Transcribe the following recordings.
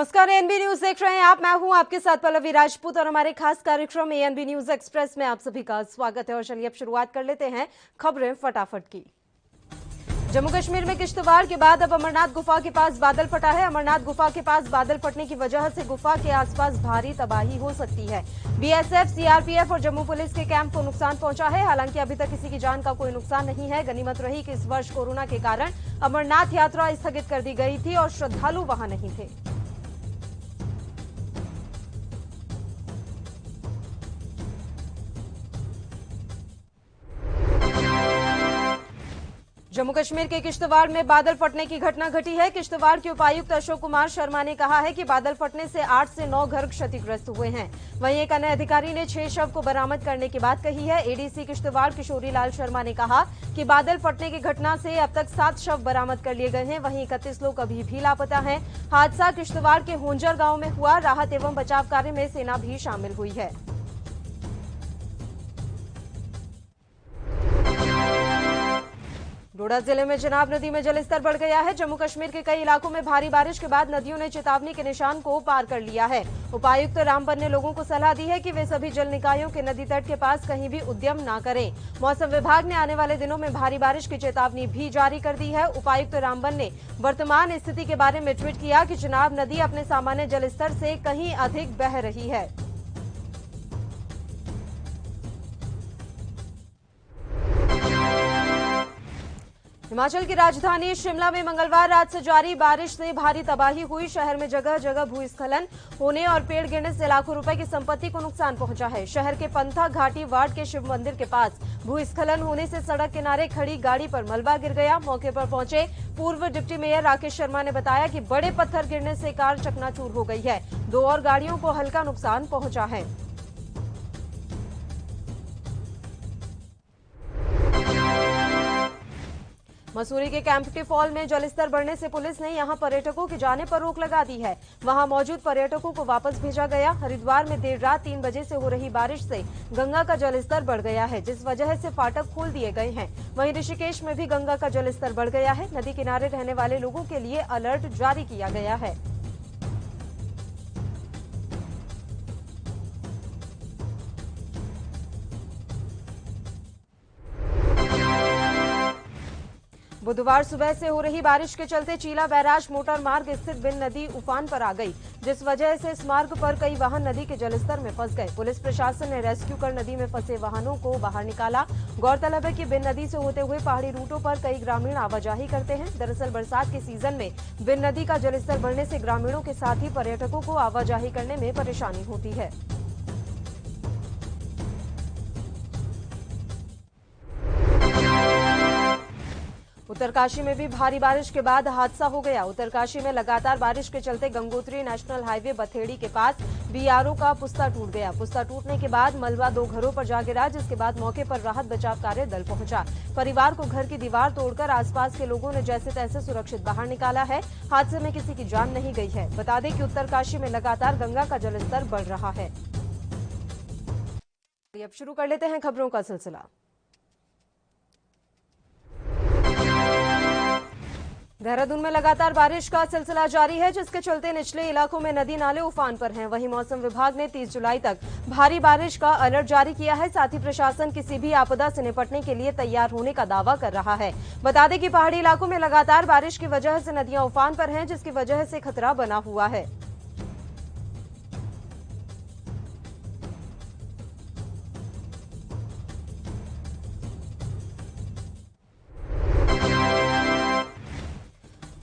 नमस्कार, ANB news देख रहे हैं आप। मैं हूं आपके साथ पल्लवी राजपूत और हमारे खास कार्यक्रम एएनबी न्यूज एक्सप्रेस में आप सभी का स्वागत है। और चलिए अब शुरुआत कर लेते हैं खबरें फटाफट की। जम्मू कश्मीर में किश्तवाड़ के बाद अब अमरनाथ गुफा के पास बादल फटा है। अमरनाथ गुफा के पास बादल फटने की वजह से गुफा के आसपास भारी तबाही हो सकती है। बीएसएफ, सीआरपीएफ और जम्मू पुलिस के कैंप को नुकसान पहुंचा है। हालांकि अभी तक किसी की जान का कोई नुकसान नहीं है। गनीमत रही कि इस वर्ष कोरोना के कारण अमरनाथ यात्रा स्थगित कर दी गई थी और श्रद्धालु वहां नहीं थे। जम्मू कश्मीर के किश्तवाड़ में बादल फटने की घटना घटी है। किश्तवाड़ के उपायुक्त अशोक कुमार शर्मा ने कहा है कि बादल फटने से 8 से 9 घर क्षतिग्रस्त हुए हैं। वहीं एक अन्य अधिकारी ने 6 शव को बरामद करने की बात कही है। एडीसी किश्तवाड़ किशोरी लाल शर्मा ने कहा कि बादल फटने की घटना से अब तक 7 शव बरामद कर लिए गए हैं। वहीं 31 लोग अभी भी लापता हैं। हादसा किश्तवाड़ के होंजर गांव में हुआ। राहत एवं बचाव कार्य में सेना भी शामिल हुई है। डोडा जिले में चिनाब नदी में जलस्तर बढ़ गया है। जम्मू कश्मीर के कई इलाकों में भारी बारिश के बाद नदियों ने चेतावनी के निशान को पार कर लिया है। उपायुक्त रामबन ने लोगों को सलाह दी है कि वे सभी जल निकायों के नदी तट के पास कहीं भी उद्यम न करें। मौसम विभाग ने आने वाले दिनों में भारी बारिश की चेतावनी भी जारी कर दी है। उपायुक्त रामबन ने वर्तमान स्थिति के बारे में ट्वीट किया कि चिनाब नदी अपने सामान्य जलस्तर से कहीं अधिक बह रही है। हिमाचल की राजधानी शिमला में मंगलवार रात से जारी बारिश से भारी तबाही हुई। शहर में जगह जगह भूस्खलन होने और पेड़ गिरने से लाखों रुपए की संपत्ति को नुकसान पहुंचा है। शहर के पंथा घाटी वार्ड के शिव मंदिर के पास भूस्खलन होने से सड़क किनारे खड़ी गाड़ी पर मलबा गिर गया। मौके पर पहुंचे पूर्व डिप्टी मेयर राकेश शर्मा ने बताया कि बड़े पत्थर गिरने से कार चकनाचूर हो गई है। 2 और गाड़ियों को हल्का नुकसान पहुंचा है। मसूरी के कैंपटी फॉल में जलस्तर बढ़ने से पुलिस ने यहां पर्यटकों के जाने पर रोक लगा दी है। वहां मौजूद पर्यटकों को वापस भेजा गया। हरिद्वार में देर रात 3 बजे से हो रही बारिश से गंगा का जलस्तर बढ़ गया है, जिस वजह से फाटक खोल दिए गए हैं। वहीं ऋषिकेश में भी गंगा का जलस्तर बढ़ गया है। नदी किनारे रहने वाले लोगों के लिए अलर्ट जारी किया गया है। बुधवार सुबह से हो रही बारिश के चलते चीला बैराज मोटर मार्ग स्थित बिन नदी उफान पर आ गई, जिस वजह से इस मार्ग पर कई वाहन नदी के जलस्तर में फंस गए। पुलिस प्रशासन ने रेस्क्यू कर नदी में फंसे वाहनों को बाहर निकाला। गौरतलब है कि बिन नदी से होते हुए पहाड़ी रूटों पर कई ग्रामीण आवाजाही करते हैं। दरअसल बरसात के सीजन में बिन नदी का जलस्तर बढ़ने से ग्रामीणों के साथ ही पर्यटकों को आवाजाही करने में परेशानी होती है। उत्तरकाशी में भी भारी बारिश के बाद हादसा हो गया। उत्तरकाशी में लगातार बारिश के चलते गंगोत्री नेशनल हाईवे बथेड़ी के पास बीआरओ का पुस्ता टूट गया। पुस्ता टूटने के बाद मलबा 2 घरों पर जा गिरा, जिसके बाद मौके पर राहत बचाव कार्य दल पहुंचा। परिवार को घर की दीवार तोड़कर आसपास के लोगों ने जैसे तैसे सुरक्षित बाहर निकाला है। हादसे में किसी की जान नहीं गई है। बता दें कि उत्तरकाशी में लगातार गंगा का जलस्तर बढ़ रहा है। अब शुरू कर लेते हैं खबरों का सिलसिला। देहरादून में लगातार बारिश का सिलसिला जारी है, जिसके चलते निचले इलाकों में नदी नाले उफान पर हैं। वहीं मौसम विभाग ने 30 जुलाई तक भारी बारिश का अलर्ट जारी किया है। साथ ही प्रशासन किसी भी आपदा से निपटने के लिए तैयार होने का दावा कर रहा है। बता दें कि पहाड़ी इलाकों में लगातार बारिश की वजह से नदियां उफान पर हैं, जिसकी वजह से खतरा बना हुआ है।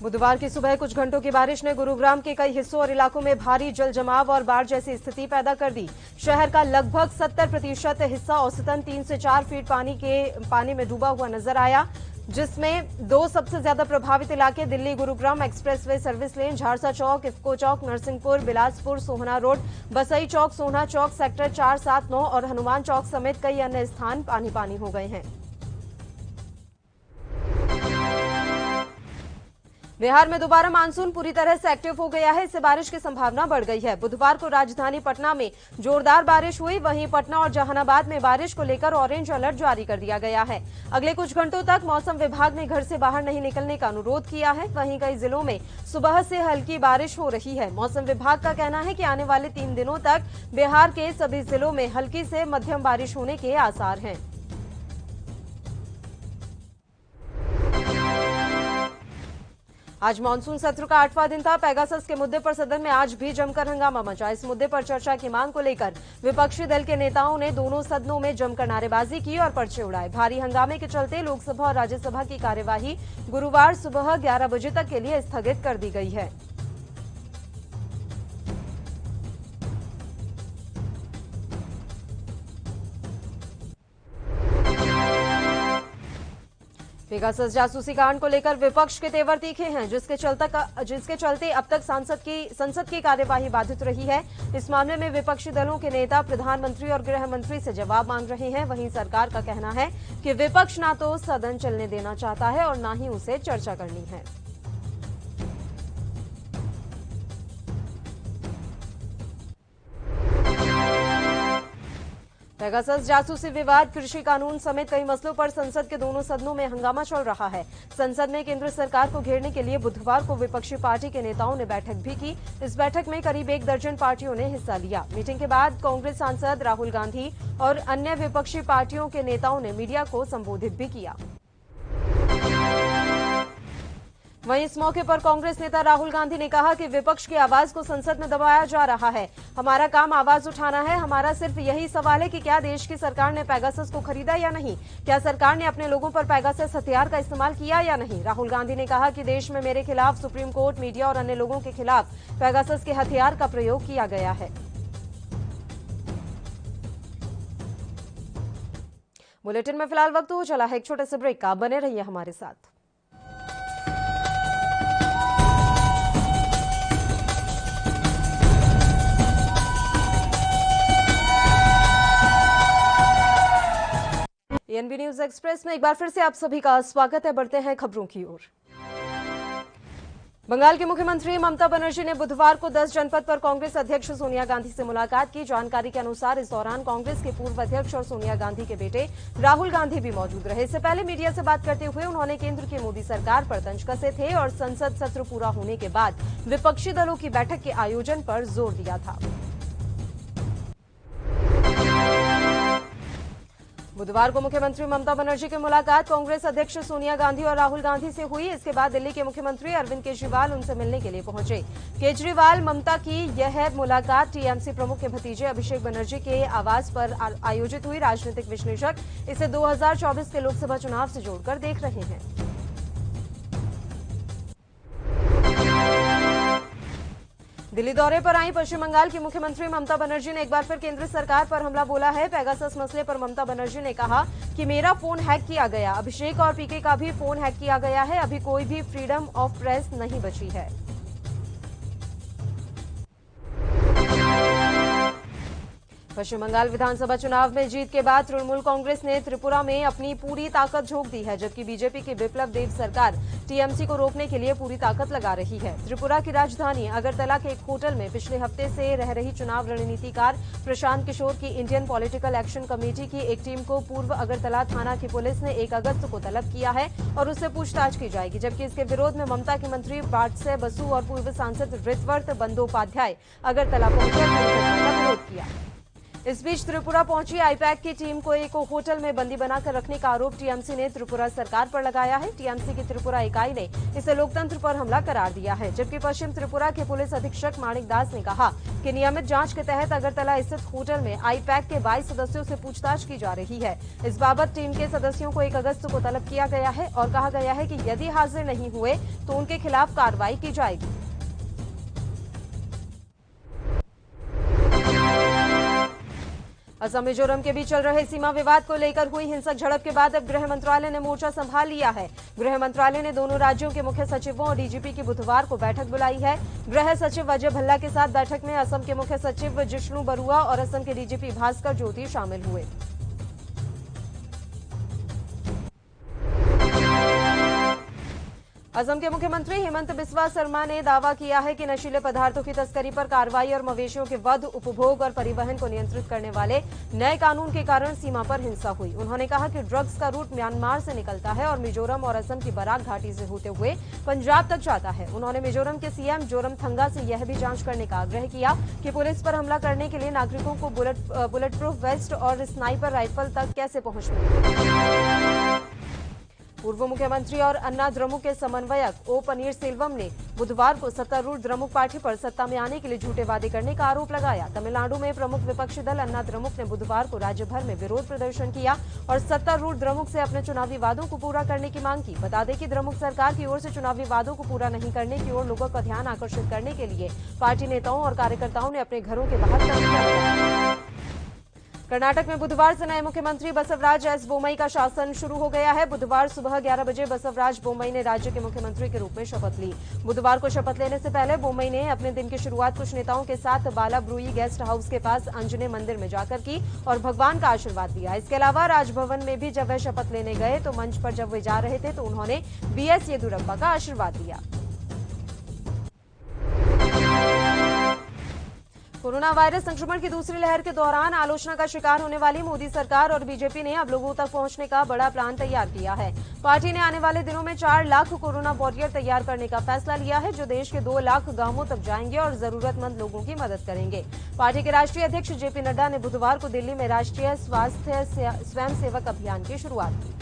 बुधवार की सुबह कुछ घंटों की बारिश ने गुरुग्राम के कई हिस्सों और इलाकों में भारी जल जमाव और बाढ़ जैसी स्थिति पैदा कर दी। शहर का लगभग 70% हिस्सा औसतन 3 से 4 फीट पानी में डूबा हुआ नजर आया, जिसमें 2 सबसे ज्यादा प्रभावित इलाके Delhi Gurugram expressway service lane, Jharsa Chowk, IFFCO Chowk, Narsinghpur, Bilaspur, Sohna road, Basai Chowk, Sohna Chowk, sector 4, 7, 9 और हनुमान चौक समेत कई अन्य स्थान पानी पानी हो गए हैं। बिहार में दोबारा मानसून पूरी तरह से एक्टिव हो गया है। इससे बारिश की संभावना बढ़ गई है। बुधवार को राजधानी पटना में जोरदार बारिश हुई। वहीं पटना और जहानाबाद में बारिश को लेकर ऑरेंज अलर्ट जारी कर दिया गया है। अगले कुछ घंटों तक मौसम विभाग ने घर से बाहर नहीं निकलने का अनुरोध किया है। वहीं कई जिलों में सुबह से हल्की बारिश हो रही है। मौसम विभाग का कहना है कि आने वाले 3 दिनों तक बिहार के सभी जिलों में हल्की से मध्यम बारिश होने के आसार हैं। आज मानसून सत्र का 8वां दिन था। पेगासस के मुद्दे पर सदन में आज भी जमकर हंगामा मचा। इस मुद्दे पर चर्चा की मांग को लेकर विपक्षी दल के नेताओं ने दोनों सदनों में जमकर नारेबाजी की और पर्चे उड़ाए। भारी हंगामे के चलते लोकसभा और राज्यसभा की कार्यवाही गुरुवार सुबह 11 बजे तक के लिए स्थगित कर दी गई है। पेगासस जासूसी कांड को लेकर विपक्ष के तेवर तीखे हैं, जिसके चलते अब तक संसद की कार्यवाही बाधित रही है। इस मामले में विपक्षी दलों के नेता प्रधानमंत्री और गृह मंत्री से जवाब मांग रहे हैं। वहीं सरकार का कहना है कि विपक्ष ना तो सदन चलने देना चाहता है और ना ही उसे चर्चा करनी है। पेगासस जासूसी विवाद, कृषि कानून समेत कई मसलों पर संसद के दोनों सदनों में हंगामा चल रहा है। संसद में केंद्र सरकार को घेरने के लिए बुधवार को विपक्षी पार्टी के नेताओं ने बैठक भी की। इस बैठक में करीब 1 दर्जन पार्टियों ने हिस्सा लिया। मीटिंग के बाद कांग्रेस सांसद राहुल गांधी और अन्य विपक्षी पार्टियों के नेताओं ने मीडिया को संबोधित भी किया। वहीं इस मौके पर कांग्रेस नेता राहुल गांधी ने कहा कि विपक्ष की आवाज को संसद में दबाया जा रहा है। हमारा काम आवाज उठाना है। हमारा सिर्फ यही सवाल है कि क्या देश की सरकार ने पेगासस को खरीदा या नहीं। क्या सरकार ने अपने लोगों पर पेगासस हथियार का इस्तेमाल किया या नहीं। राहुल गांधी ने कहा कि देश में मेरे खिलाफ सुप्रीम कोर्ट, मीडिया और अन्य लोगों के खिलाफ पेगासस के हथियार का प्रयोग किया गया है। बुलेटिन में फिलहाल वक्त हो चला है एक छोटे से ब्रेक का। बने रहिए हमारे साथ। एएनबी न्यूज एक्सप्रेस में एक बार फिर से आप सभी का स्वागत है। बढ़ते हैं खबरों की ओर। बंगाल की मुख्यमंत्री ममता बनर्जी ने बुधवार को 10 जनपद पर कांग्रेस अध्यक्ष सोनिया गांधी से मुलाकात की। जानकारी के अनुसार इस दौरान कांग्रेस के पूर्व अध्यक्ष और सोनिया गांधी के बेटे राहुल गांधी भी मौजूद रहे। इससे पहले मीडिया से बात करते हुए उन्होंने केंद्र की मोदी सरकार पर तंज कसे थे और संसद सत्र पूरा होने के बाद विपक्षी दलों की बैठक के आयोजन पर जोर दिया था। बुधवार को मुख्यमंत्री ममता बनर्जी की मुलाकात कांग्रेस अध्यक्ष सोनिया गांधी और राहुल गांधी से हुई। इसके बाद दिल्ली के मुख्यमंत्री अरविंद केजरीवाल उनसे मिलने के लिए पहुंचे। केजरीवाल ममता की यह मुलाकात टीएमसी प्रमुख के भतीजे अभिषेक बनर्जी के आवास पर आयोजित हुई। राजनीतिक विश्लेषक इसे 2024 के लोकसभा चुनाव से जोड़कर देख रहे हैं। दिल्ली दौरे पर आई पश्चिम बंगाल की मुख्यमंत्री ममता बनर्जी ने एक बार फिर केंद्र सरकार पर हमला बोला है। पेगासस मसले पर ममता बनर्जी ने कहा कि मेरा फोन हैक किया गया, अभिषेक और पीके का भी फोन हैक किया गया है। अभी कोई भी फ्रीडम ऑफ प्रेस नहीं बची है। पश्चिम बंगाल विधानसभा चुनाव में जीत के बाद तृणमूल कांग्रेस ने त्रिपुरा में अपनी पूरी ताकत झोंक दी है, जबकि बीजेपी की बिप्लब देब सरकार टीएमसी को रोकने के लिए पूरी ताकत लगा रही है। त्रिपुरा की राजधानी अगरतला के एक होटल में पिछले हफ्ते से रह रही चुनाव रणनीतिकार प्रशांत किशोर की इंडियन पॉलिटिकल एक्शन कमेटी की एक टीम को पूर्व अगरतला थाना की पुलिस ने 1 अगस्त को तलब किया है और उससे पूछताछ की जाएगी, जबकि इसके विरोध में ममता के मंत्री बाटसे बसु और पूर्व सांसद ऋतवर्त बंदोपाध्याय अगरतला पहुंचे और विरोध किया। इस बीच त्रिपुरा पहुंची आईपैक की टीम को एक होटल में बंदी बनाकर रखने का आरोप टीएमसी ने त्रिपुरा सरकार पर लगाया है। टीएमसी की त्रिपुरा इकाई ने इसे लोकतंत्र पर हमला करार दिया है, जबकि पश्चिम त्रिपुरा के पुलिस अधीक्षक माणिक दास ने कहा कि नियमित जांच के तहत अगरतला स्थित होटल में आईपैक के 22 सदस्यों से पूछताछ की जा रही है। इस बाबत टीम के सदस्यों को 1 अगस्त को तलब किया गया है और कहा गया है कि यदि हाजिर नहीं हुए तो उनके खिलाफ कार्रवाई की जाएगी। असम मिजोरम के बीच चल रहे सीमा विवाद को लेकर हुई हिंसक झड़प के बाद अब गृह मंत्रालय ने मोर्चा संभाल लिया है। गृह मंत्रालय ने दोनों राज्यों के मुख्य सचिवों और डीजीपी की बुधवार को बैठक बुलाई है। गृह सचिव अजय भल्ला के साथ बैठक में असम के मुख्य सचिव जिष्णु बरुआ और असम के डीजीपी भास्कर ज्योति शामिल हुए। असम के मुख्यमंत्री हेमंत बिस्वा शर्मा ने दावा किया है कि नशीले पदार्थों की तस्करी पर कार्रवाई और मवेशियों के वध, उपभोग और परिवहन को नियंत्रित करने वाले नए कानून के कारण सीमा पर हिंसा हुई। उन्होंने कहा कि ड्रग्स का रूट म्यांमार से निकलता है और मिजोरम और असम की बराक घाटी से होते हुए पंजाब तक जाता है। उन्होंने मिजोरम के सीएम जोरमथंगा से यह भी जांच करने का आग्रह किया कि पुलिस पर हमला करने के लिए नागरिकों को बुलेट प्रूफ वेस्ट और स्नाइपर राइफल तक कैसे पहुंच मिली। पूर्व मुख्यमंत्री और अन्ना द्रमुक के समन्वयक ओ पनीरसेल्वम ने बुधवार को सत्तारूढ़ द्रमुक पार्टी पर सत्ता में आने के लिए झूठे वादे करने का आरोप लगाया। तमिलनाडु में प्रमुख विपक्षी दल अन्ना द्रमुक ने बुधवार को राज्य भर में विरोध प्रदर्शन किया और सत्तारूढ़ द्रमुक से अपने चुनावी वादों को पूरा करने की मांग की। बता दें कि द्रमुक सरकार की ओर से चुनावी वादों को पूरा नहीं करने की ओर लोगों का ध्यान आकर्षित करने के लिए पार्टी नेताओं और कार्यकर्ताओं ने अपने घरों के बाहर धरना। कर्नाटक में बुधवार से नए मुख्यमंत्री बसवराज एस बोम्मई का शासन शुरू हो गया है। बुधवार सुबह 11 बजे बसवराज बोम्मई ने राज्य के मुख्यमंत्री के रूप में शपथ ली। बुधवार को शपथ लेने से पहले बोम्मई ने अपने दिन की शुरुआत कुछ नेताओं के साथ बालाब्रूई गेस्ट हाउस के पास अंजने मंदिर में जाकर की और भगवान का आशीर्वाद लिया। इसके अलावा राजभवन में भी जब वह शपथ लेने गए तो मंच पर जब वे जा रहे थे तो उन्होंने बीएस येदियुरप्पा का आशीर्वाद लिया। कोरोना वायरस संक्रमण की दूसरी लहर के दौरान आलोचना का शिकार होने वाली मोदी सरकार और बीजेपी ने अब लोगों तक पहुंचने का बड़ा प्लान तैयार किया है। पार्टी ने आने वाले दिनों में 4 लाख कोरोना वॉरियर तैयार करने का फैसला लिया है, जो देश के 2 लाख गांवों तक जाएंगे और जरूरतमंद लोगों की मदद करेंगे। पार्टी के राष्ट्रीय अध्यक्ष जेपी नड्डा ने बुधवार को दिल्ली में राष्ट्रीय स्वास्थ्य स्वयंसेवक अभियान की शुरुआत की।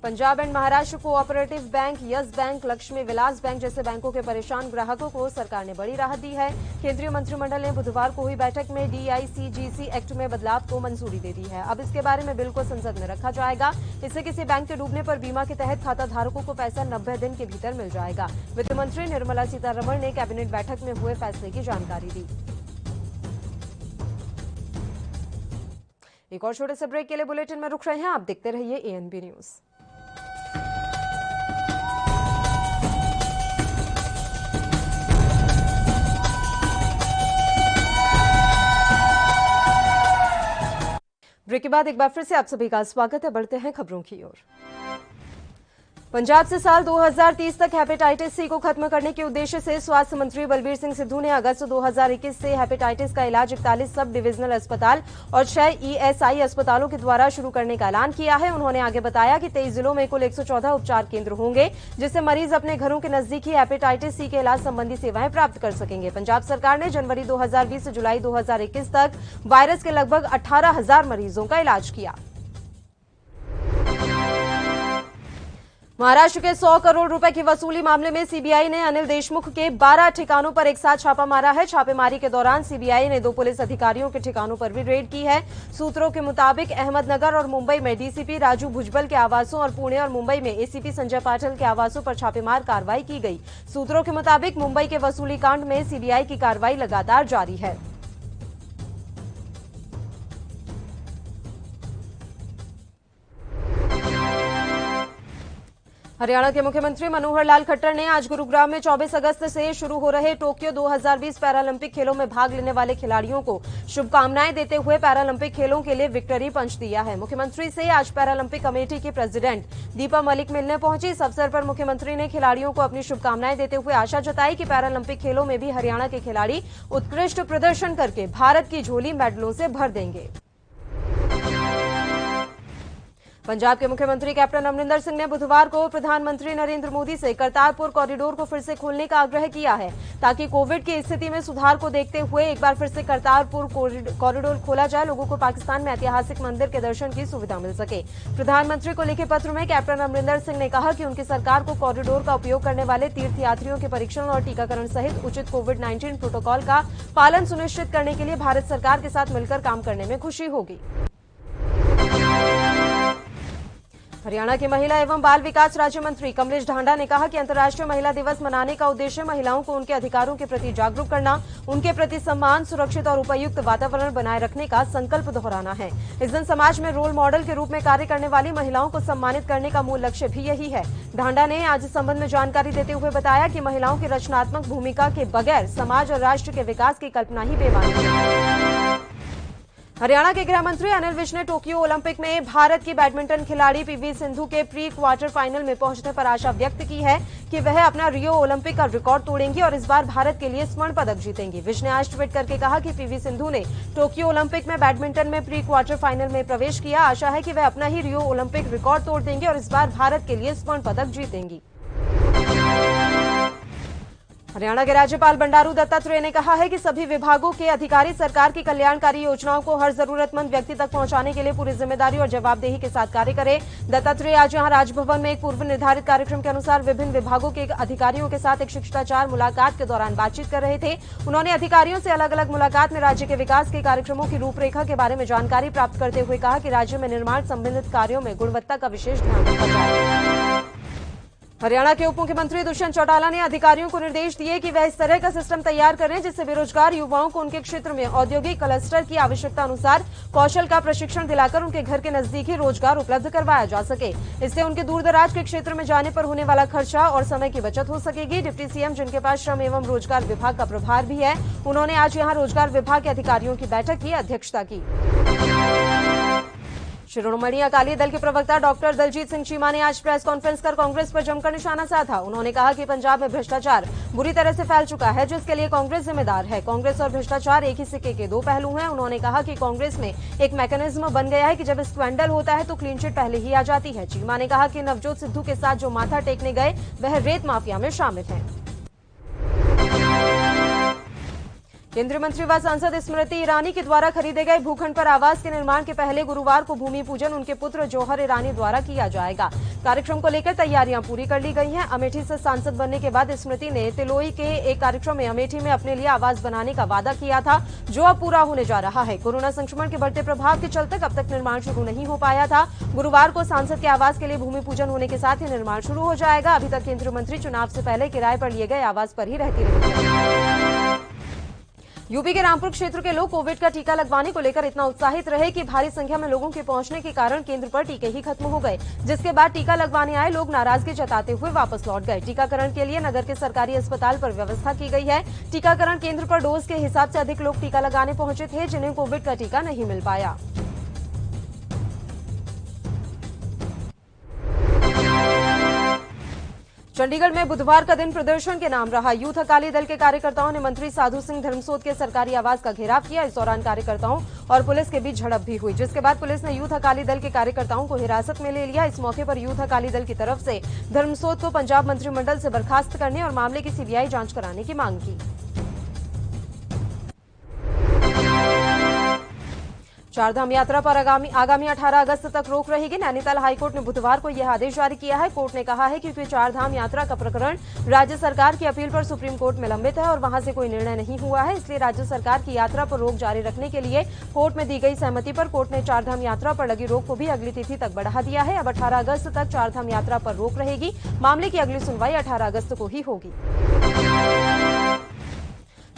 Punjab and Maharashtra cooperative bank, yes bank, Lakshmi Vilas bank जैसे बैंकों के परेशान ग्राहकों को सरकार ने बड़ी राहत दी है। केंद्रीय मंत्रिमंडल ने बुधवार को हुई बैठक में डीआईसीजीसी एक्ट में बदलाव को मंजूरी दे दी है। अब इसके बारे में बिल को संसद में रखा जाएगा। इससे किसी बैंक के डूबने पर बीमा के तहत खाता धारकों को पैसा 90 दिन के भीतर मिल जाएगा। वित्त मंत्री निर्मला सीतारमण ने कैबिनेट बैठक में हुए फैसले की जानकारी दी। एक और छोटे से ब्रेक के लिए बुलेटिन में रुक रहे हैं। आप देखते रहिए एएनबी न्यूज। ब्रेक के बाद एक बार फिर से आप सभी का स्वागत है। बढ़ते हैं खबरों की ओर। पंजाब से साल 2030 तक हेपेटाइटिस सी को खत्म करने के उद्देश्य से स्वास्थ्य मंत्री बलबीर सिंह सिद्धू ने अगस्त 2021 से हेपेटाइटिस का इलाज 41 सब डिविजनल अस्पताल और 6 ईएसआई अस्पतालों के द्वारा शुरू करने का ऐलान किया है। उन्होंने आगे बताया कि 23 जिलों में कुल 114 उपचार केंद्र होंगे, जिससे मरीज अपने घरों के नजदीक ही हेपेटाइटिस सी के इलाज संबंधी सेवाएं प्राप्त कर सकेंगे। पंजाब सरकार ने जनवरी 2020 से जुलाई 2021 तक वायरस के लगभग 18,000 मरीजों का इलाज किया। महाराष्ट्र के 100 करोड़ रुपए की वसूली मामले में सीबीआई ने अनिल देशमुख के 12 ठिकानों पर एक साथ छापा मारा है। छापेमारी के दौरान सीबीआई ने 2 पुलिस अधिकारियों के ठिकानों पर भी रेड की है। सूत्रों के मुताबिक अहमदनगर और मुंबई में डीसीपी राजू भुजबल के आवासों और पुणे और मुंबई में एसीपी संजय पाटिल के आवासों पर छापेमार कार्रवाई की गई। सूत्रों के मुताबिक मुंबई के वसूली कांड में सीबीआई की कार्रवाई लगातार जारी है। हरियाणा के मुख्यमंत्री मनोहर लाल खट्टर ने आज गुरुग्राम में 24 अगस्त से शुरू हो रहे टोक्यो 2020 पैरालंपिक खेलों में भाग लेने वाले खिलाड़ियों को शुभकामनाएं देते हुए पैरालंपिक खेलों के लिए विक्ट्री पंच दिया है। मुख्यमंत्री से आज पैरालंपिक कमेटी की प्रेसिडेंट दीपा मलिक मिलने पहुंची। इस अवसर पर मुख्यमंत्री ने खिलाड़ियों को अपनी शुभकामनाएं देते हुए आशा जताई कि पैरालंपिक खेलों में भी हरियाणा के खिलाड़ी उत्कृष्ट प्रदर्शन करके भारत की झोली मेडलों से भर देंगे। पंजाब के मुख्यमंत्री कैप्टन अमरिंदर सिंह ने बुधवार को प्रधानमंत्री नरेंद्र मोदी से करतारपुर कॉरिडोर को फिर से खोलने का आग्रह किया है, ताकि कोविड की स्थिति में सुधार को देखते हुए एक बार फिर से करतारपुर कॉरिडोर खोला जाए, लोगों को पाकिस्तान में ऐतिहासिक मंदिर के दर्शन की सुविधा मिल सके। प्रधानमंत्री को लिखे पत्र में कैप्टन अमरिंदर सिंह ने कहा कि उनकी सरकार को कॉरिडोर का उपयोग करने वाले तीर्थयात्रियों के परीक्षण और टीकाकरण सहित उचित कोविड-19 प्रोटोकॉल का पालन सुनिश्चित करने के लिए भारत सरकार के साथ मिलकर काम करने में खुशी होगी। हरियाणा के महिला एवं बाल विकास राज्य मंत्री कमलेश ढांडा ने कहा कि अंतर्राष्ट्रीय महिला दिवस मनाने का उद्देश्य महिलाओं को उनके अधिकारों के प्रति जागरूक करना, उनके प्रति सम्मान, सुरक्षित और उपयुक्त वातावरण बनाए रखने का संकल्प दोहराना है। इस दिन समाज में रोल मॉडल के रूप में कार्य करने वाली महिलाओं को सम्मानित करने का मूल लक्ष्य भी यही है। ढांडा ने आज इस संबंध में जानकारी देते हुए बताया कि महिलाओं की रचनात्मक भूमिका के बगैर समाज और राष्ट्र के विकास की कल्पना ही बेमानी है। हरियाणा के गृह मंत्री अनिल विज ने टोक्यो ओलंपिक में भारत की बैडमिंटन खिलाड़ी पीवी सिंधु के प्री क्वार्टर फाइनल में पहुंचने पर आशा व्यक्त की है कि वह अपना रियो ओलंपिक का रिकॉर्ड तोड़ेंगी और इस बार भारत के लिए स्वर्ण पदक जीतेंगी। विज ने आज ट्वीट करके कहा कि पीवी सिंधु ने टोक्यो ओलंपिक में बैडमिंटन में प्री क्वार्टर फाइनल में प्रवेश किया। आशा है कि वह अपना ही रियो ओलंपिक रिकॉर्ड तोड़ देंगे और इस बार भारत के लिए स्वर्ण पदक जीतेंगी। हरियाणा के राज्यपाल बंडारू दत्तात्रेय ने कहा है कि सभी विभागों के अधिकारी सरकार की कल्याणकारी योजनाओं को हर जरूरतमंद व्यक्ति तक पहुंचाने के लिए पूरी जिम्मेदारी और जवाबदेही के साथ कार्य करें। दत्तात्रेय आज यहां राजभवन में एक पूर्व निर्धारित कार्यक्रम के अनुसार विभिन्न विभागों के अधिकारियों के साथ एक शिष्टाचार मुलाकात के दौरान बातचीत कर रहे थे। उन्होंने अधिकारियों से अलग अलग मुलाकात में राज्य के विकास के कार्यक्रमों की रूपरेखा के बारे में जानकारी प्राप्त करते हुए कहा कि राज्य में निर्माण संबंधित कार्यों में गुणवत्ता का विशेष ध्यान रखा जाए। हरियाणा के उप मुख्यमंत्री दुष्यंत चौटाला ने अधिकारियों को निर्देश दिए कि वह इस तरह का सिस्टम तैयार करें जिससे बेरोजगार युवाओं को उनके क्षेत्र में औद्योगिक क्लस्टर की आवश्यकता अनुसार कौशल का प्रशिक्षण दिलाकर उनके घर के नजदीक ही रोजगार उपलब्ध करवाया जा सके। इससे उनके दूरदराज के क्षेत्र में जाने पर होने वाला खर्चा और समय की बचत हो सकेगी। डिप्टी सीएम जिनके पास श्रम एवं रोजगार विभाग का प्रभार भी है, उन्होंने आज यहाँ रोजगार विभाग के अधिकारियों की बैठक की अध्यक्षता की। शिरोमणि अकाली दल के प्रवक्ता डॉक्टर दलजीत सिंह चीमा ने आज प्रेस कॉन्फ्रेंस कर कांग्रेस पर जमकर निशाना साधा। उन्होंने कहा कि पंजाब में भ्रष्टाचार बुरी तरह से फैल चुका है जिसके लिए कांग्रेस जिम्मेदार है। कांग्रेस और भ्रष्टाचार एक ही सिक्के के दो पहलू हैं। उन्होंने कहा कि कांग्रेस में एक मैकेनिज्म बन गया है कि जब स्कैंडल होता है तो क्लीन चिट पहले ही आ जाती है। चीमा ने कहा कि नवजोत सिद्धू के साथ जो माथा टेकने गए वह रेत माफिया में शामिल हैं। केंद्रीय मंत्री व सांसद स्मृति ईरानी के द्वारा खरीदे गए भूखंड पर आवास के निर्माण के पहले गुरुवार को भूमि पूजन उनके पुत्र जौहर ईरानी द्वारा किया जाएगा। कार्यक्रम को लेकर तैयारियां पूरी कर ली गई हैं। अमेठी से सांसद बनने के बाद स्मृति ने तिलोई के एक कार्यक्रम में अमेठी में अपने लिए आवास बनाने का वादा किया था जो अब पूरा होने जा रहा है। कोरोना संक्रमण के बढ़ते प्रभाव के चलते अब तक निर्माण शुरू नहीं हो पाया था। गुरुवार को सांसद के आवास के लिए भूमि पूजन होने के साथ ही निर्माण शुरू हो जाएगा। अभी तक केंद्रीय मंत्री चुनाव से पहले किराए पर लिए गए आवास पर ही रहती रही है। यूपी के रामपुर क्षेत्र के लोग कोविड का टीका लगवाने को लेकर इतना उत्साहित रहे कि भारी संख्या में लोगों के पहुंचने के कारण केंद्र पर टीके ही खत्म हो गए, जिसके बाद टीका लगवाने आए लोग नाराजगी जताते हुए वापस लौट गए। टीकाकरण के लिए नगर के सरकारी अस्पताल पर व्यवस्था की गई है। टीकाकरण केंद्र पर डोज के हिसाब से अधिक लोग टीका लगाने पहुंचे थे जिन्हें कोविड का टीका नहीं मिल पाया। चंडीगढ़ में बुधवार का दिन प्रदर्शन के नाम रहा। यूथ अकाली दल के कार्यकर्ताओं ने मंत्री साधु सिंह धर्मसोत के सरकारी आवास का घेराव किया। इस दौरान कार्यकर्ताओं और पुलिस के बीच झड़प भी हुई, जिसके बाद पुलिस ने यूथ अकाली दल के कार्यकर्ताओं को हिरासत में ले लिया। इस मौके पर यूथ अकाली दल की तरफ से धर्मसोत को पंजाब मंत्रिमंडल से बर्खास्त करने और मामले की सीबीआई जांच कराने की मांग की। चारधाम यात्रा पर आगामी 18 अगस्त तक रोक रहेगी। नैनीताल हाईकोर्ट ने बुधवार को यह आदेश जारी किया है। कोर्ट ने कहा है कि चारधाम यात्रा का प्रकरण राज्य सरकार की अपील पर सुप्रीम कोर्ट में लंबित है और वहां से कोई निर्णय नहीं हुआ है, इसलिए राज्य सरकार की यात्रा पर रोक जारी रखने के लिए कोर्ट में दी गई सहमति पर कोर्ट ने चारधाम यात्रा पर लगी रोक को भी अगली तिथि तक बढ़ा दिया है। अब 18 अगस्त तक चारधाम यात्रा पर रोक रहेगी। मामले की अगली सुनवाई 18 अगस्त को ही होगी।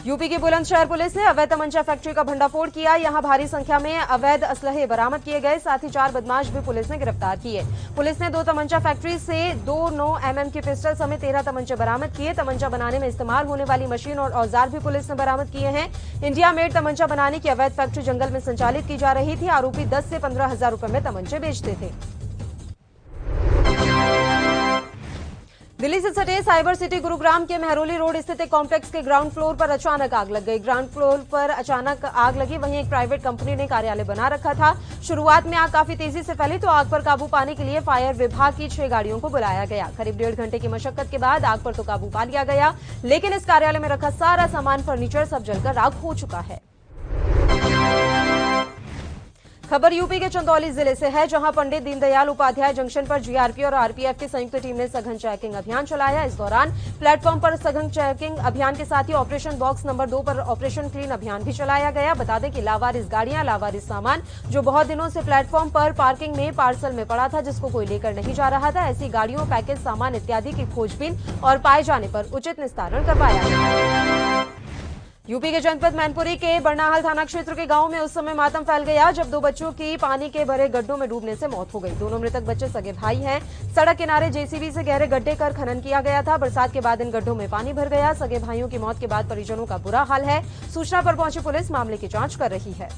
यूपी की बुलंदशहर पुलिस ने अवैध तमंचा फैक्ट्री का भंडाफोड़ किया। यहां भारी संख्या में अवैध असलहे बरामद किए गए, साथ ही 4 बदमाश भी पुलिस ने गिरफ्तार किए। पुलिस ने 2 तमंचा फैक्ट्री से 2 9mm की पिस्टल समेत 13 तमंचे बरामद किए। तमंचा बनाने में इस्तेमाल होने वाली मशीन और औजार भी पुलिस ने बरामद किए हैं। इंडिया मेड तमंचा बनाने की अवैध फैक्ट्री जंगल में संचालित की जा रही थी। आरोपी 10 से 15,000 रुपए में तमंचे बेचते थे। दिल्ली से सटे साइबर सिटी गुरुग्राम के मेहरोली रोड स्थित एक कॉम्प्लेक्स के ग्राउंड फ्लोर पर अचानक आग लग गई। ग्राउंड फ्लोर पर अचानक आग लगी, वहीं एक प्राइवेट कंपनी ने कार्यालय बना रखा था। शुरुआत में आग काफी तेजी से फैली तो आग पर काबू पाने के लिए फायर विभाग की 6 गाड़ियों को बुलाया गया। करीब 1.5 घंटे की मशक्कत के बाद आग पर तो काबू पा लिया गया, लेकिन इस कार्यालय में रखा सारा सामान, फर्नीचर सब जलकर राख हो चुका है। खबर यूपी के चंदौली जिले से है, जहां पंडित दीनदयाल उपाध्याय जंक्शन पर जीआरपी और आरपीएफ की संयुक्त टीम ने सघन चेकिंग अभियान चलाया। इस दौरान प्लेटफॉर्म पर सघन चेकिंग अभियान के साथ ही ऑपरेशन बॉक्स नंबर 2 पर ऑपरेशन क्लीन अभियान भी चलाया गया। बता दें कि लावारिस गाड़ियां, लावारिस सामान जो बहुत दिनों से प्लेटफॉर्म पर पार्किंग में पार्सल में पड़ा था, जिसको कोई लेकर नहीं जा रहा था, ऐसी गाड़ियों, पैकेज, सामान इत्यादि की खोजबीन और पाए जाने पर उचित निस्तारण करवाया गया। यूपी के जनपद मैनपुरी के बरनाहल थाना क्षेत्र के गांव में उस समय मातम फैल गया जब 2 बच्चों की पानी के भरे गड्ढों में डूबने से मौत हो गई। दोनों मृतक बच्चे सगे भाई हैं। सड़क किनारे जेसीबी से गहरे गड्ढे कर खनन किया गया था। बरसात के बाद इन गड्ढों में पानी भर गया। सगे भाइयों की मौत के बाद परिजनों का बुरा हाल है। सूचना पर पहुंची पुलिस मामले की जांच कर रही है।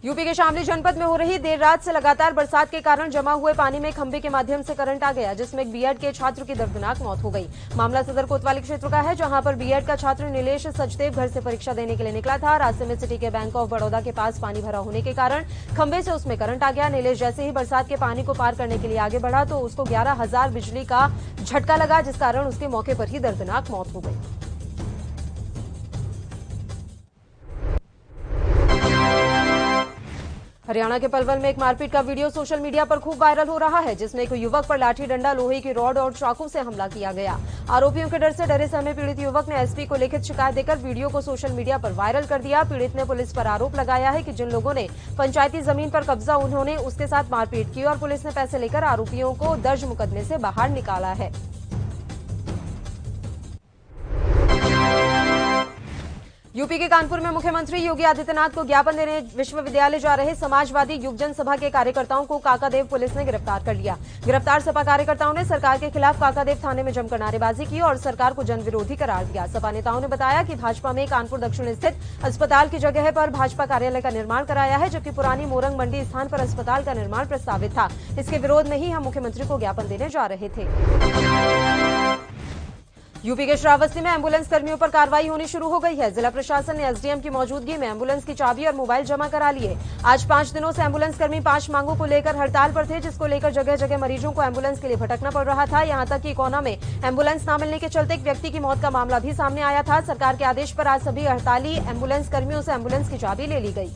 यूपी के शामली जनपद में हो रही देर रात से लगातार बरसात के कारण जमा हुए पानी में खंभे के माध्यम से करंट आ गया, जिसमें एक बीएड के छात्र की दर्दनाक मौत हो गई। मामला सदर कोतवाली क्षेत्र का है, जहां पर बीएड का छात्र नीलेश सचदेव घर से परीक्षा देने के लिए निकला था। रास्ते में सिटी के बैंक ऑफ बड़ौदा के पास पानी भरा होने के कारण खंभे से उसमें करंट आ गया। नीलेश जैसे ही बरसात के पानी को पार करने के लिए आगे बढ़ा तो उसको 11,000 बिजली का झटका लगा, जिस कारण उसके मौके पर ही दर्दनाक मौत हो गई। हरियाणा के पलवल में एक मारपीट का वीडियो सोशल मीडिया पर खूब वायरल हो रहा है, जिसमें एक युवक पर लाठी डंडा, लोहे की रॉड और चाकू से हमला किया गया। आरोपियों के डर से डरे समय पीड़ित युवक ने एसपी को लिखित शिकायत देकर वीडियो को सोशल मीडिया पर वायरल कर दिया। पीड़ित ने पुलिस पर आरोप लगाया है कि जिन लोगों ने पंचायती जमीन पर कब्जा, उन्होंने उसके साथ मारपीट की और पुलिस ने पैसे लेकर आरोपियों को दर्ज मुकदमे से बाहर निकाला है। यूपी के कानपुर में मुख्यमंत्री योगी आदित्यनाथ को ज्ञापन देने विश्वविद्यालय जा रहे समाजवादी युग जनसभा के कार्यकर्ताओं को काकादेव पुलिस ने गिरफ्तार कर लिया। गिरफ्तार सपा कार्यकर्ताओं ने सरकार के खिलाफ काकादेव थाने में जमकर नारेबाजी की और सरकार को जनविरोधी करार दिया। सपा नेताओं ने बताया कि भाजपा में कानपुर दक्षिण स्थित अस्पताल की जगह पर भाजपा कार्यालय का निर्माण कराया है, जबकि पुरानी मोरंग मंडी स्थान पर अस्पताल का निर्माण प्रस्तावित था। इसके विरोध में ही हम मुख्यमंत्री को ज्ञापन देने जा रहे थे। यूपी के श्रावस्ती में एम्बुलेंस कर्मियों पर कार्रवाई होनी शुरू हो गई है। जिला प्रशासन ने एसडीएम की मौजूदगी में एम्बुलेंस की चाबी और मोबाइल जमा करा लिए। आज 5 दिनों से एम्बुलेंस कर्मी 5 मांगों को लेकर हड़ताल पर थे, जिसको लेकर जगह जगह मरीजों को एम्बुलेंस के लिए भटकना पड़ रहा था। यहां तक कि कोना में एम्बुलेंस न मिलने के चलते एक व्यक्ति की मौत का मामला भी सामने आया था। सरकार के आदेश पर आज सभी हड़ताली एम्बुलेंस कर्मियों से एम्बुलेंस की चाबी ले ली गई।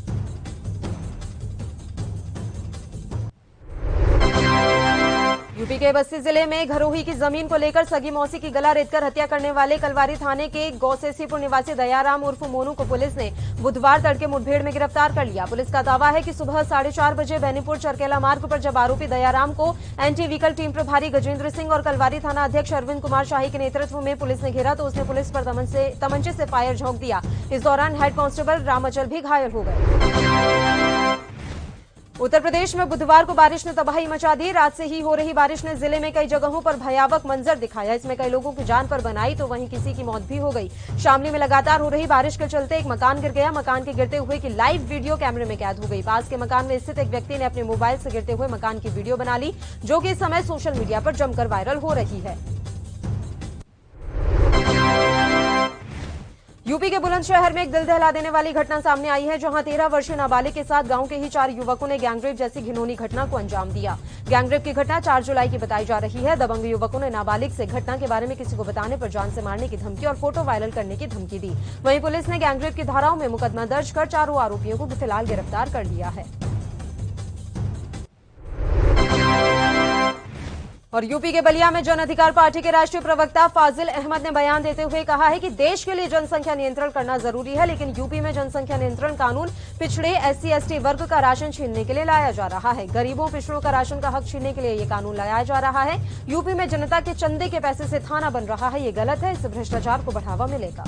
यूपी के बस्ती जिले में घरोही की जमीन को लेकर सगी मौसी की गला रेतकर हत्या करने वाले कलवारी थाने के गौसेसीपुर निवासी दयाराम उर्फ मोनू को पुलिस ने बुधवार तड़के मुठभेड़ में गिरफ्तार कर लिया। पुलिस का दावा है कि सुबह 4:30 बजे बेनीपुर चरकेला मार्ग पर जब आरोपी दयाराम को एंटी व्हीकल टीम प्रभारी गजेंद्र सिंह और कलवारी थाना अध्यक्ष अरविंद कुमार शाही के नेतृत्व में पुलिस ने घेरा तो उसने पुलिस पर तमंचे से फायर झोंक दिया। इस दौरान हेड कांस्टेबल रामाचल भी घायल हो गए। उत्तर प्रदेश में बुधवार को बारिश ने तबाही मचा दी। रात से ही हो रही बारिश ने जिले में कई जगहों पर भयावह मंजर दिखाया। इसमें कई लोगों की जान पर बनाई तो वहीं किसी की मौत भी हो गई। शामली में लगातार हो रही बारिश के चलते एक मकान गिर गया। मकान के गिरते हुए की लाइव वीडियो कैमरे में कैद हो गई। पास के मकान में स्थित एक व्यक्ति ने अपने मोबाइल से गिरते हुए मकान की वीडियो बना ली, जो कि इस समय सोशल मीडिया पर जमकर वायरल हो रही है। यूपी के बुलंदशहर में एक दिल दहला देने वाली घटना सामने आई है, जहां 13 वर्षीय नाबालिग के साथ गांव के ही 4 युवकों ने गैंगरेप जैसी घिनौनी घटना को अंजाम दिया। गैंगरेप की घटना 4 जुलाई की बताई जा रही है। दबंग युवकों ने नाबालिग से घटना के बारे में किसी को बताने पर जान से मारने की धमकी और फोटो वायरल करने की धमकी दी। वहीं पुलिस ने गैंगरेप की धाराओं में मुकदमा दर्ज कर चारों आरोपियों को फिलहाल गिरफ्तार कर लिया है। और यूपी के बलिया में जन अधिकार पार्टी के राष्ट्रीय प्रवक्ता फाजिल अहमद ने बयान देते हुए कहा है कि देश के लिए जनसंख्या नियंत्रण करना जरूरी है, लेकिन यूपी में जनसंख्या नियंत्रण कानून पिछड़े SC/ST वर्ग का राशन छीनने के लिए लाया जा रहा है। गरीबों पिछड़ों का राशन का हक छीनने के लिए ये कानून लाया जा रहा है। यूपी में जनता के चंदे के पैसे से थाना बन रहा है, ये गलत है। इससे भ्रष्टाचार को बढ़ावा मिलेगा।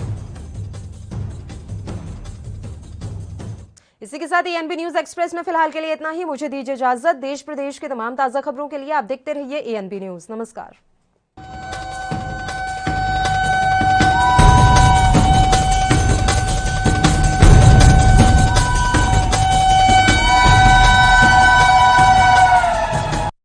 इसी के साथ ही ANB न्यूज एक्सप्रेस में फिलहाल के लिए इतना ही। मुझे दीजिए इजाजत। देश प्रदेश के तमाम ताजा खबरों के लिए आप देखते रहिए ANB न्यूज। नमस्कार।